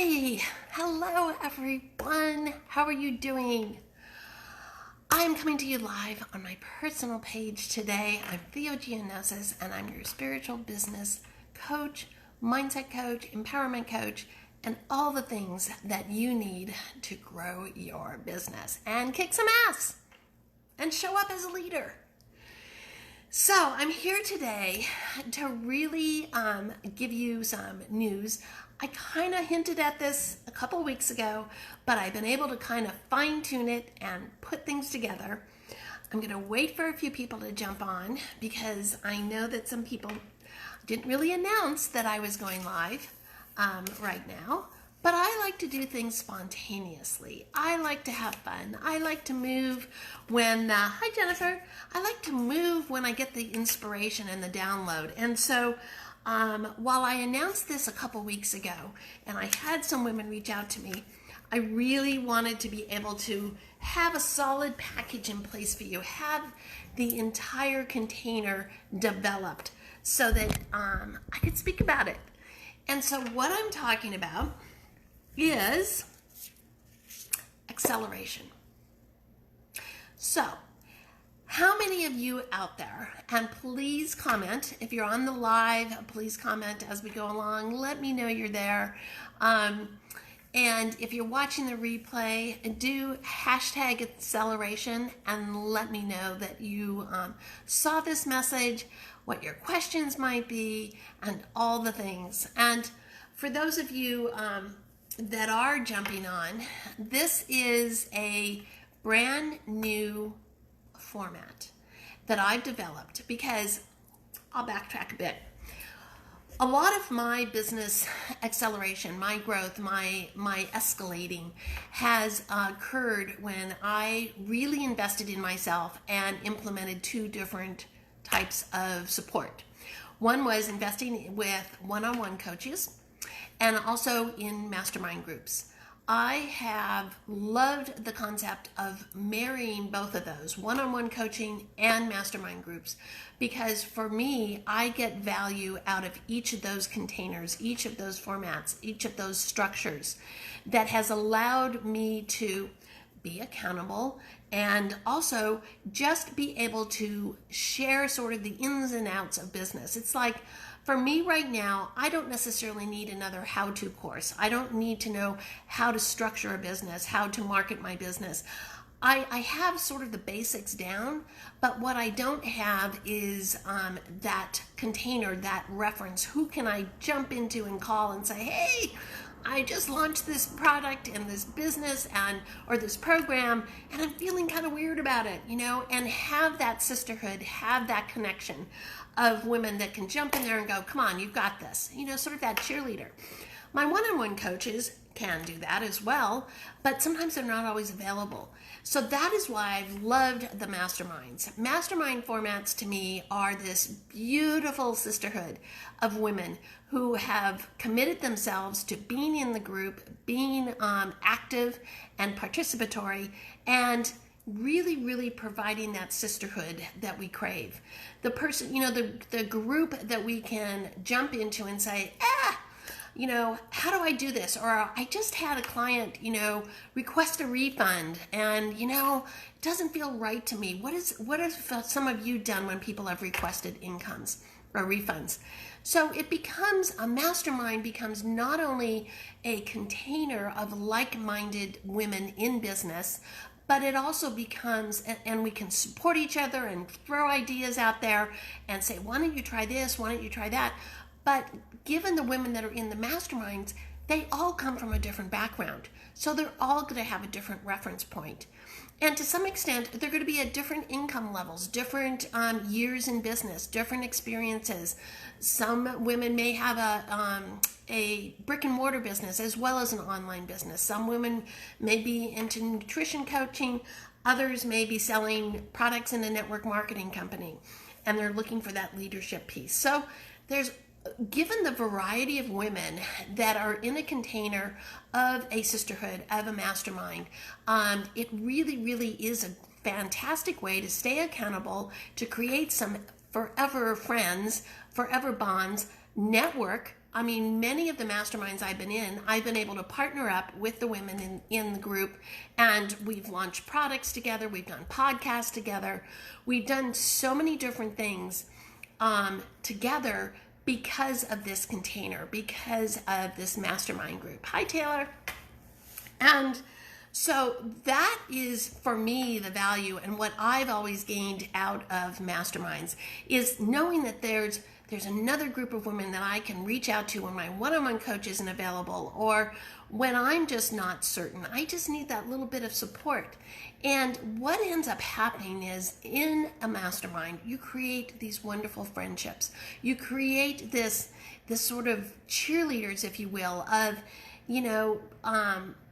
Hey, hello everyone. How are you doing? I'm coming to you live on my personal page today. I'm Theo Giannosis, and I'm your spiritual business coach, mindset coach, empowerment coach, and all the things that you need to grow your business and kick some ass and show up as a leader. So I'm here today to really give you some news. I kind of hinted at this a couple weeks ago, but I've been able to kind of fine tune it and put things together. I'm going to wait for a few people to jump on because I know that some people didn't really announce that I was going live right now. But I like to do things spontaneously. I like to have fun. I like to move when, hi Jennifer, I like to move when I get the inspiration and the download. And so while I announced this a couple weeks ago and I had some women reach out to me, I really wanted to be able to have a solid package in place for you, have the entire container developed so that I could speak about it. And so what I'm talking about is acceleration. So, how many of you out there, and please comment, if you're on the live, please comment as we go along, let me know you're there. And if you're watching the replay, do hashtag acceleration and let me know that you saw this message, what your questions might be, and all the things. And for those of you that are jumping on, this is a brand new format that I've developed because I'll backtrack a bit. A lot of my business acceleration, my growth, my escalating has occurred when I really invested in myself and implemented two different types of support. One was investing with one-on-one coaches and also in mastermind groups. I have loved the concept of marrying both of those, one-on-one coaching and mastermind groups, because for me, I get value out of each of those containers, each of those formats, each of those structures that has allowed me to be accountable and also just be able to share sort of the ins and outs of business. It's like, for me right now, I don't necessarily need another how-to course. I don't need to know how to structure a business, how to market my business. I have sort of the basics down, but what I don't have is that container, that reference. Who can I jump into and call and say, hey, I just launched this product and this business or this program, and I'm feeling kind of weird about it, and have that sisterhood, have that connection of women that can jump in there and go, come on, you've got this, sort of that cheerleader. My one-on-one coaches can do that as well, but sometimes they're not always available. So that is why I've loved the masterminds. Mastermind formats to me are this beautiful sisterhood of women who have committed themselves to being in the group, being active and participatory, and really, really providing that sisterhood that we crave. The person, the group that we can jump into and say, how do I do this? Or I just had a client, request a refund and, it doesn't feel right to me. What have some of you done when people have requested incomes or refunds? So a mastermind becomes not only a container of like-minded women in business, but it also becomes, and we can support each other and throw ideas out there and say, why don't you try this? Why don't you try that? But given the women that are in the masterminds, they all come from a different background. So they're all going to have a different reference point. And to some extent, they're going to be at different income levels, different years in business, different experiences. Some women may have a brick and mortar business as well as an online business. Some women may be into nutrition coaching. Others may be selling products in a network marketing company, and they're looking for that leadership piece. So given the variety of women that are in a container of a sisterhood, of a mastermind, it really, really is a fantastic way to stay accountable, to create some forever friends, forever bonds, network, I mean, many of the masterminds I've been in, I've been able to partner up with the women in the group, and we've launched products together, we've done podcasts together, we've done so many different things together because of this container, because of this mastermind group. Hi, Taylor. And so that is, for me, the value, and what I've always gained out of masterminds is knowing that there's another group of women that I can reach out to when my one-on-one coach isn't available, or when I'm just not certain. I just need that little bit of support. And what ends up happening is, in a mastermind, you create these wonderful friendships. You create this sort of cheerleaders, if you will, of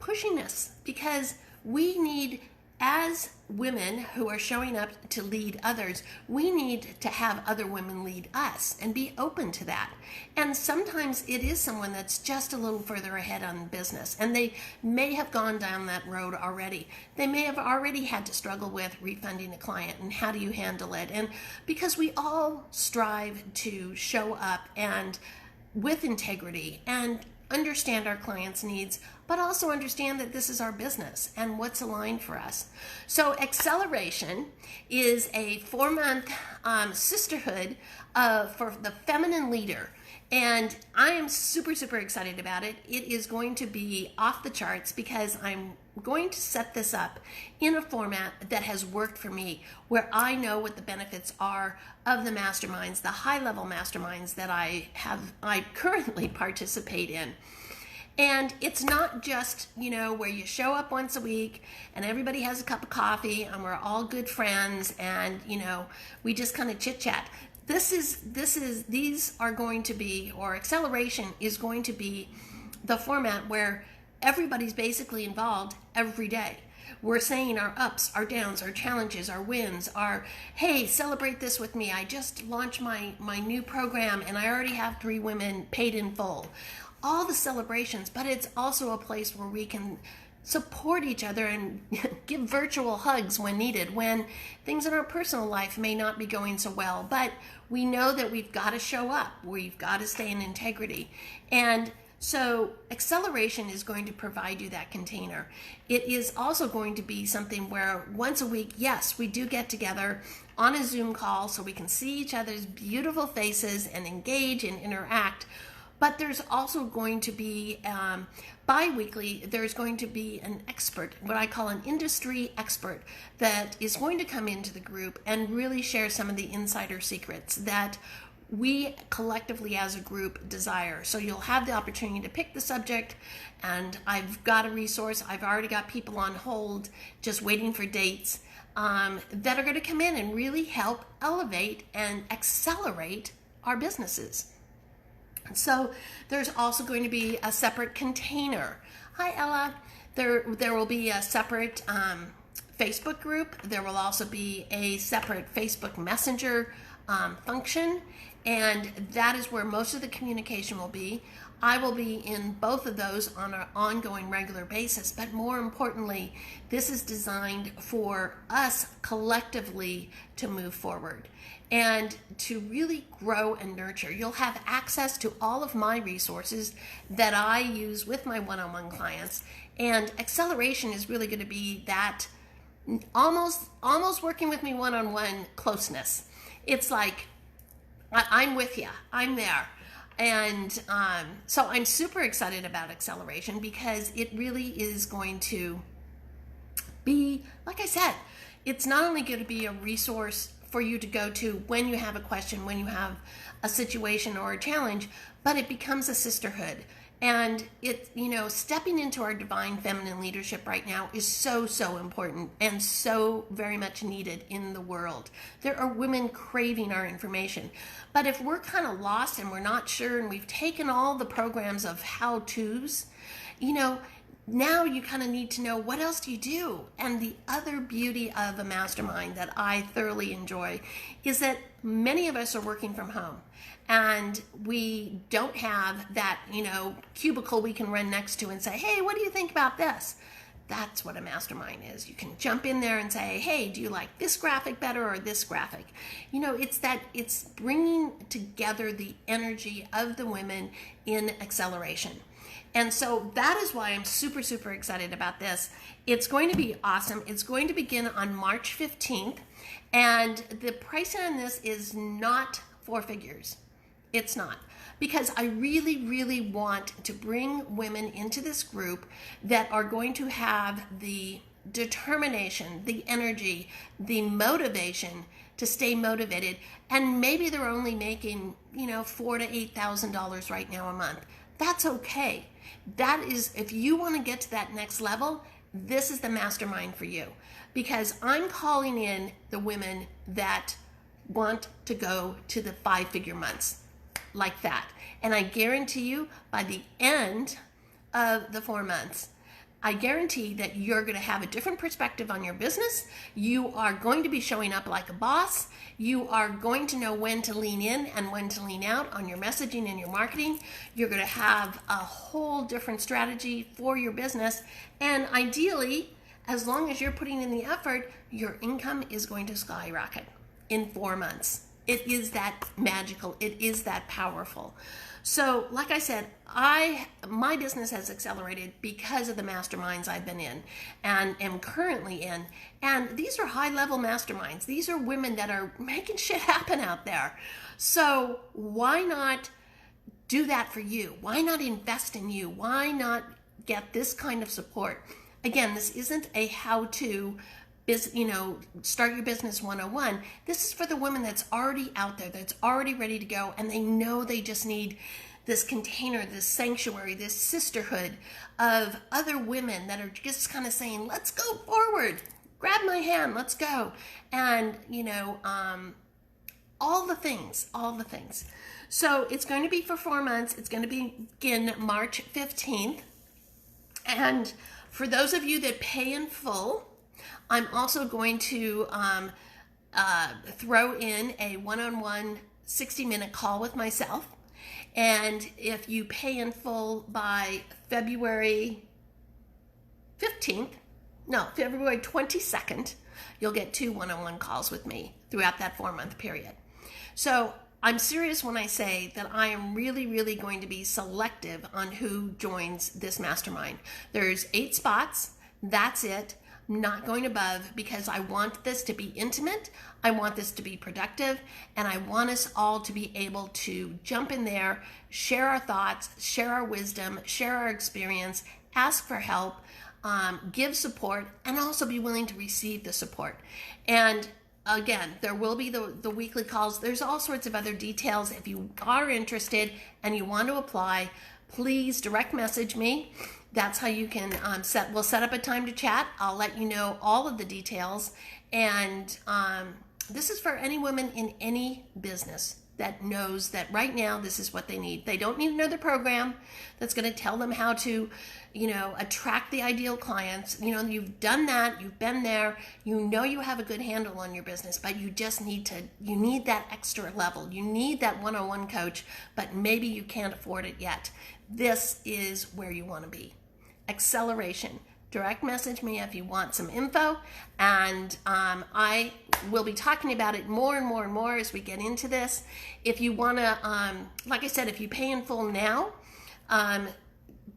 pushing us, because we need, as women who are showing up to lead others, we need to have other women lead us and be open to that. And sometimes it is someone that's just a little further ahead on business, and they may have gone down that road already. They may have already had to struggle with refunding a client, and how do you handle it? And because we all strive to show up and with integrity and understand our clients' needs, but also understand that this is our business and what's aligned for us. So Acceleration is a 4-month sisterhood for the feminine leader. And I am super, super excited about it. It is going to be off the charts, because I'm going to set this up in a format that has worked for me, where I know what the benefits are of the masterminds, the high-level masterminds that I currently participate in. And it's not just, where you show up once a week and everybody has a cup of coffee and we're all good friends and, we just kind of chit chat. These are going to be, or Acceleration is going to be the format where everybody's basically involved every day. We're saying our ups, our downs, our challenges, our wins, our, hey, celebrate this with me. I just launched my new program and I already have 3 women paid in full. All the celebrations, but it's also a place where we can support each other and give virtual hugs when needed, when things in our personal life may not be going so well, but we know that we've got to show up, we've got to stay in integrity. And so Acceleration is going to provide you that container. It is also going to be something where once a week, yes, we do get together on a Zoom call so we can see each other's beautiful faces and engage and interact. But there's also going to be, bi-weekly, there's going to be an expert, what I call an industry expert, that is going to come into the group and really share some of the insider secrets that we collectively as a group desire. So you'll have the opportunity to pick the subject, and I've got a resource. I've already got people on hold just waiting for dates that are going to come in and really help elevate and accelerate our businesses. So there's also going to be a separate container. Hi, Ella. There will be a separate Facebook group. There will also be a separate Facebook Messenger function, and that is where most of the communication will be. I will be in both of those on an ongoing regular basis, but more importantly, this is designed for us collectively to move forward and to really grow and nurture. You'll have access to all of my resources that I use with my one-on-one clients, and Acceleration is really going to be that almost working with me one-on-one closeness. It's like, I'm with you, I'm there. And so I'm super excited about Acceleration, because it really is going to be, like I said, it's not only going to be a resource for you to go to when you have a question, when you have a situation or a challenge, but it becomes a sisterhood. And it, stepping into our divine feminine leadership right now is so, so important and so very much needed in the world. There are women craving our information. But if we're kind of lost and we're not sure, and we've taken all the programs of how-tos, now you kind of need to know, what else do you do? And the other beauty of a mastermind that I thoroughly enjoy is that many of us are working from home, and we don't have that, cubicle we can run next to and say, hey, what do you think about this? That's what a mastermind is. You can jump in there and say, hey, do you like this graphic better or this graphic? It's bringing together the energy of the women in acceleration. And so that is why I'm super, super excited about this. It's going to be awesome. It's going to begin on March 15th. And the pricing on this is not 4 figures. It's not. Because I really, really want to bring women into this group that are going to have the determination, the energy, the motivation to stay motivated. And maybe they're only making, $4,000 to $8,000 right now a month. That's okay. That is, if you want to get to that next level, this is the mastermind for you. Because I'm calling in the women that want to go to the 5-figure months like that. And I guarantee you by the end of the 4 months, I guarantee that you're going to have a different perspective on your business. You are going to be showing up like a boss. You are going to know when to lean in and when to lean out on your messaging and your marketing. You're going to have a whole different strategy for your business. And ideally, as long as you're putting in the effort, your income is going to skyrocket in 4 months. It is that magical. It is that powerful. So, like I said, my business has accelerated because of the masterminds I've been in and am currently in. And these are high-level masterminds. These are women that are making shit happen out there. So why not do that for you? Why not invest in you? Why not get this kind of support? Again, this isn't a how-to start your business 101. This is for the women that's already out there, that's already ready to go, and they know they just need this container, this sanctuary, this sisterhood of other women that are just kind of saying, let's go forward, grab my hand, let's go. And, all the things. So it's going to be for 4 months. It's going to begin March 15th. And for those of you that pay in full, I'm also going to throw in a one-on-one 60-minute call with myself. And if you pay in full by February 22nd, you'll get 2 one-on-one calls with me throughout that 4-month period. So I'm serious when I say that I am really, really going to be selective on who joins this mastermind. There's 8 spots. That's it. Not going above, because I want this to be intimate, I want this to be productive, and I want us all to be able to jump in there, share our thoughts, share our wisdom, share our experience, ask for help, give support, and also be willing to receive the support. And again, there will be the weekly calls. There's all sorts of other details. If you are interested and you want to apply, please direct message me. That's how you can we'll set up a time to chat. I'll let you know all of the details. And this is for any woman in any business that knows that right now this is what they need. They don't need another program that's going to tell them how to, attract the ideal clients. You've done that, you've been there, you have a good handle on your business, but you just need that extra level. You need that one-on-one coach, but maybe you can't afford it yet. This is where you want to be. Acceleration. Direct message me if you want some info, and I will be talking about it more and more and more as we get into this. If you want to, like I said, if you pay in full now,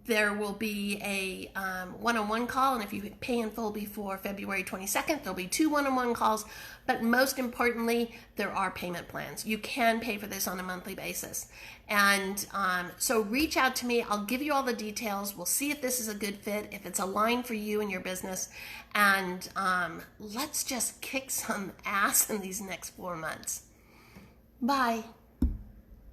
there will be a one-on-one call, and if you pay in full before February 22nd, there'll be 2 one-on-one calls, but most importantly, there are payment plans. You can pay for this on a monthly basis. And so reach out to me. I'll give you all the details. We'll see if this is a good fit, if it's aligned for you and your business, and let's just kick some ass in these next 4 months. Bye.